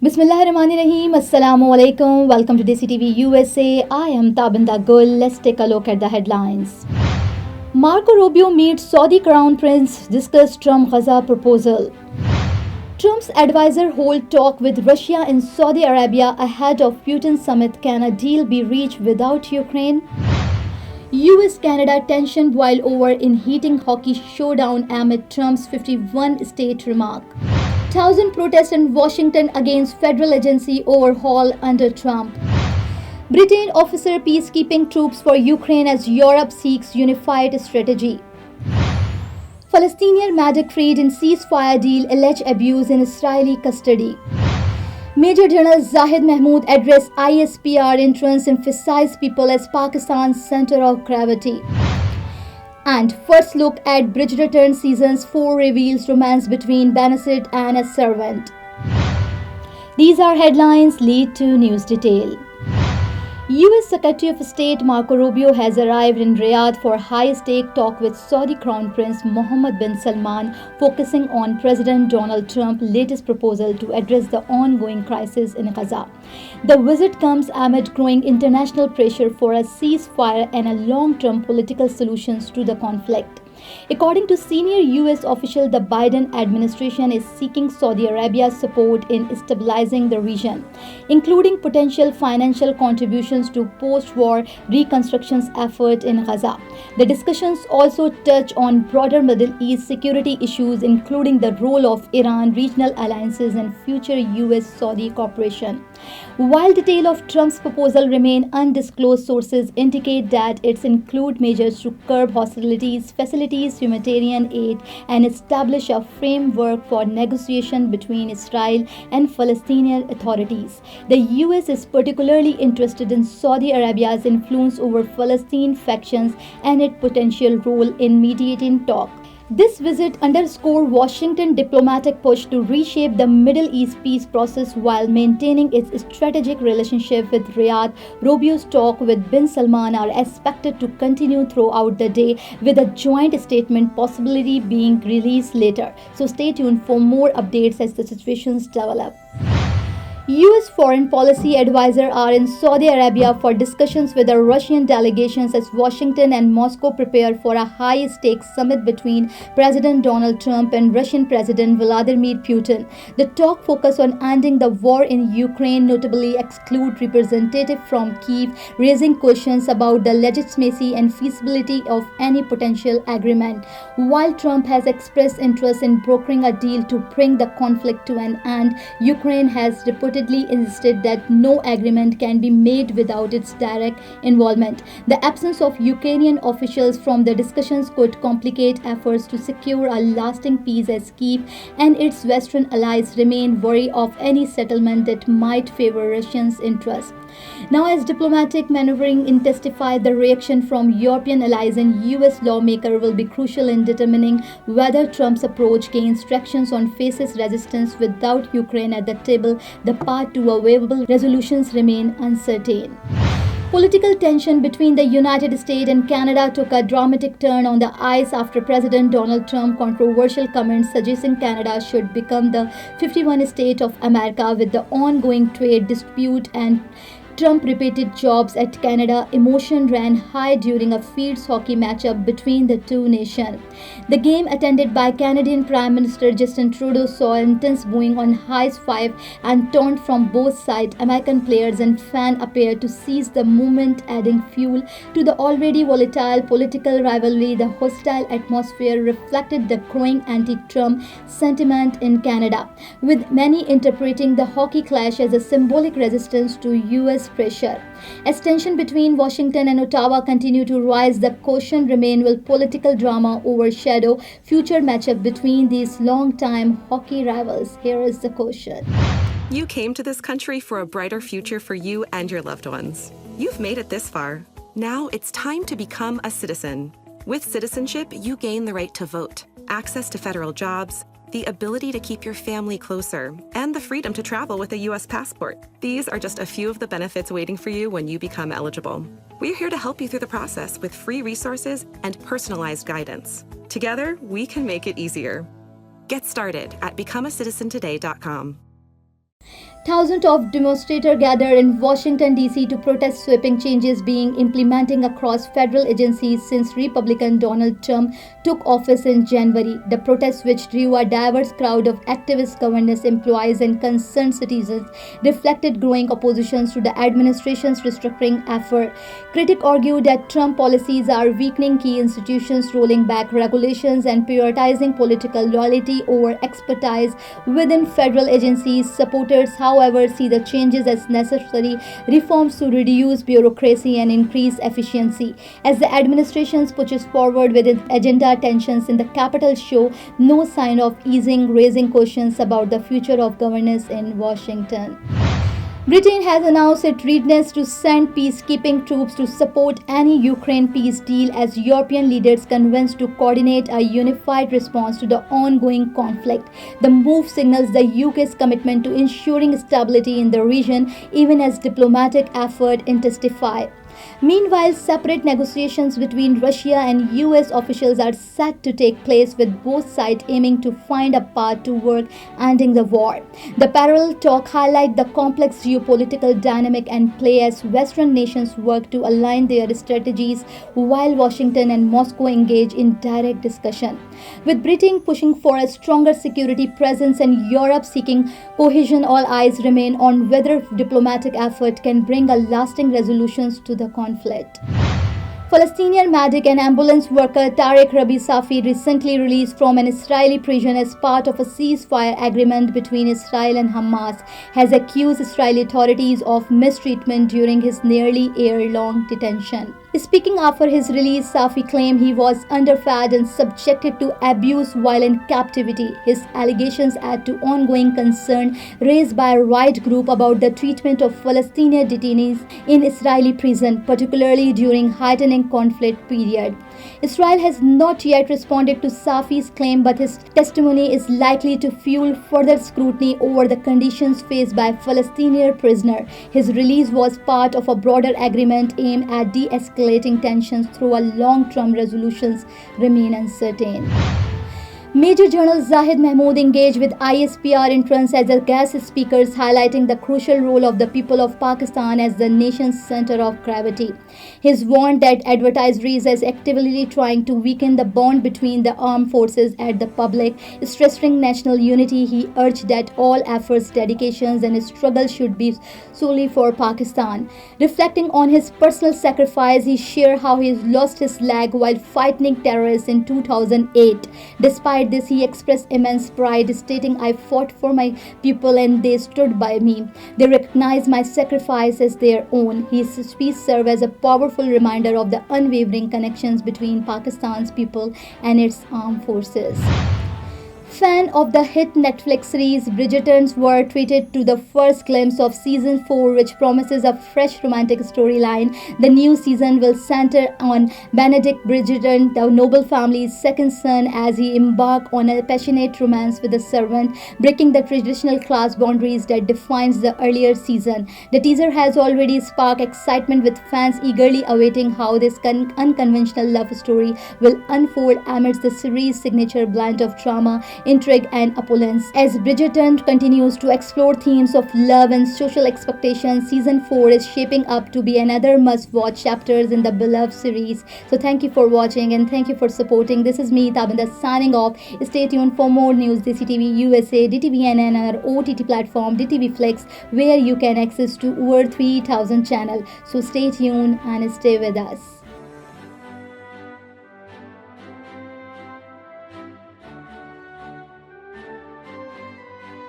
Bismillahirrahmanirrahim. Assalamu alaikum. Welcome to DESI TV USA. I am Tabinda Gul. Let's take a look at the headlines. Marco Rubio meets Saudi Crown Prince, discuss Trump-Gaza proposal. Trump's advisor hold talk with Russia and Saudi Arabia ahead of Putin summit. Can a deal be reached without Ukraine? US-Canada tension boil over in heating hockey showdown amid Trump's 51-state remark. 1,000 protests in Washington against federal agency overhaul under Trump. Britain officer peacekeeping troops for Ukraine as Europe seeks unified strategy. Palestinian medic freed in ceasefire deal allege abuse in Israeli custody. Major General Zahid Mahmood address ISPR entrance emphasized people as Pakistan's center of gravity. And first look at Bridgerton Season 4 reveals romance between Benazir and a servant. These are headlines, lead to news detail. US Secretary of State Marco Rubio has arrived in Riyadh for high-stake talk with Saudi Crown Prince Mohammed bin Salman, focusing on President Donald Trump's latest proposal to address the ongoing crisis in Gaza. The visit comes amid growing international pressure for a ceasefire and a long-term political solutions to the conflict. According to senior US official, the Biden administration is seeking Saudi Arabia's support in stabilizing the region, including potential financial contributions to post-war reconstruction effort in Gaza. The discussions also touch on broader Middle East security issues, including the role of Iran, regional alliances, and future US-Saudi cooperation. While details of Trump's proposal remain undisclosed, sources indicate that it includes measures to curb hostilities, facilitate humanitarian aid, and establish a framework for negotiation between Israel and Palestinian authorities. The US is particularly interested in Saudi Arabia's influence over Palestinian factions and its potential role in mediating talks. This visit underscores Washington's diplomatic push to reshape the Middle East peace process while maintaining its strategic relationship with Riyadh. Rubio's talk with bin Salman are expected to continue throughout the day, with a joint statement possibly being released later. So stay tuned for more updates as the situations develop. US foreign policy advisors are in Saudi Arabia for discussions with the Russian delegations as Washington and Moscow prepare for a high-stakes summit between President Donald Trump and Russian President Vladimir Putin. The talk focus on ending the war in Ukraine, notably exclude representatives from Kyiv, raising questions about the legitimacy and feasibility of any potential agreement. While Trump has expressed interest in brokering a deal to bring the conflict to an end, Ukraine has reportedly insisted that no agreement can be made without its direct involvement. The absence of Ukrainian officials from the discussions could complicate efforts to secure a lasting peace as Kyiv and its Western allies remain wary of any settlement that might favor Russia's interests. Now, as diplomatic maneuvering intensifies, the reaction from European allies and US lawmakers will be crucial in determining whether Trump's approach gains traction or faces resistance. Without Ukraine at the table, the path to a viable resolutions remain uncertain. Political tension between the United States and Canada took a dramatic turn on the ice after President Donald Trump's controversial comments suggesting Canada should become the 51st state of America. With the ongoing trade dispute and Trump repeated jobs at Canada, emotion ran high during a fierce hockey matchup between the two nations. The game, attended by Canadian Prime Minister Justin Trudeau, saw intense booing on highs 5 and taunt from both sides. American players and fans appeared to seize the moment, adding fuel to the already volatile political rivalry. The hostile atmosphere reflected the growing anti-Trump sentiment in Canada, with many interpreting the hockey clash as a symbolic resistance to US pressure. As tension between Washington and Ottawa continue to rise, the question remains, will political drama overshadow future matchup between these long-time hockey rivals? Here is the question. You came to this country for a brighter future for you and your loved ones. You've made it this far. Now it's time to become a citizen. With Citizenship, you gain the right to vote, access to federal jobs, the ability to keep your family closer, and the freedom to travel with a U.S. passport. These are just a few of the benefits waiting for you when you become eligible. We're here to help you through the process with free resources and personalized guidance. Together, we can make it easier. Get started at becomeacitizentoday.com. Thousands of demonstrators gathered in Washington, D.C. to protest sweeping changes being implemented across federal agencies since Republican Donald Trump took office in January. The protests, which drew a diverse crowd of activists, governors, employees, and concerned citizens, reflected growing opposition to the administration's restructuring effort. Critics argued that Trump policies are weakening key institutions, rolling back regulations, and prioritizing political loyalty over expertise within federal agencies. Supporters, however, see the changes as necessary reforms to reduce bureaucracy and increase efficiency. As the administration pushes forward with its agenda, tensions in the Capitol show no sign of easing, raising questions about the future of governance in Washington. Britain has announced its readiness to send peacekeeping troops to support any Ukraine peace deal as European leaders converge to coordinate a unified response to the ongoing conflict. The move signals the UK's commitment to ensuring stability in the region even as diplomatic efforts intensify. Meanwhile, separate negotiations between Russia and US officials are set to take place, with both sides aiming to find a path toward ending the war. The parallel talk highlights the complex geopolitical dynamic and play as Western nations work to align their strategies while Washington and Moscow engage in direct discussion. With Britain pushing for a stronger security presence and Europe seeking cohesion, all eyes remain on whether diplomatic effort can bring a lasting resolution to the conflict. Palestinian medic and ambulance worker Tarek Rabi Safi, recently released from an Israeli prison as part of a ceasefire agreement between Israel and Hamas, has accused Israeli authorities of mistreatment during his nearly year-long detention. Speaking after his release, Safi claimed he was underfed and subjected to abuse while in captivity. His allegations add to ongoing concern raised by a right group about the treatment of Palestinian detainees in Israeli prison, particularly during heightening conflict period. Israel has not yet responded to Safi's claim, but his testimony is likely to fuel further scrutiny over the conditions faced by Palestinian prisoners. His release was part of a broader agreement aimed at de-escalating tensions through a long-term resolutions remain uncertain. Major General Zahid Mahmood engaged with ISPR entrants as a guest speakers, highlighting the crucial role of the people of Pakistan as the nation's center of gravity. He warned that adversaries are actively trying to weaken the bond between the armed forces and the public. Stressing national unity, he urged that all efforts, dedications, and struggles should be solely for Pakistan. Reflecting on his personal sacrifice, he shared how he lost his leg while fighting terrorists in 2008. Despite this, he expressed immense pride, stating, "I fought for my people and they stood by me. They recognized my sacrifice as their own." His speech served as a powerful reminder of the unwavering connections between Pakistan's people and its armed forces. Fans of the hit Netflix series Bridgerton were treated to the first glimpse of season 4, which promises a fresh romantic storyline. The new season will center on Benedict Bridgerton, the noble family's second son, as he embarks on a passionate romance with a servant, breaking the traditional class boundaries that defines the earlier season. The teaser has already sparked excitement, with fans eagerly awaiting how this unconventional love story will unfold amidst the series' signature blend of drama, intrigue, and opulence. As Bridgerton continues to explore themes of love and social expectations, season 4 is shaping up to be another must-watch chapters in the beloved series. So thank you for watching and thank you for supporting. This is me, Tabinda, signing off. Stay tuned for more news. DESI TV USA, DTVNN, and our OTT platform DTV Flex, where you can access to over 3,000 channels. So stay tuned and stay with us.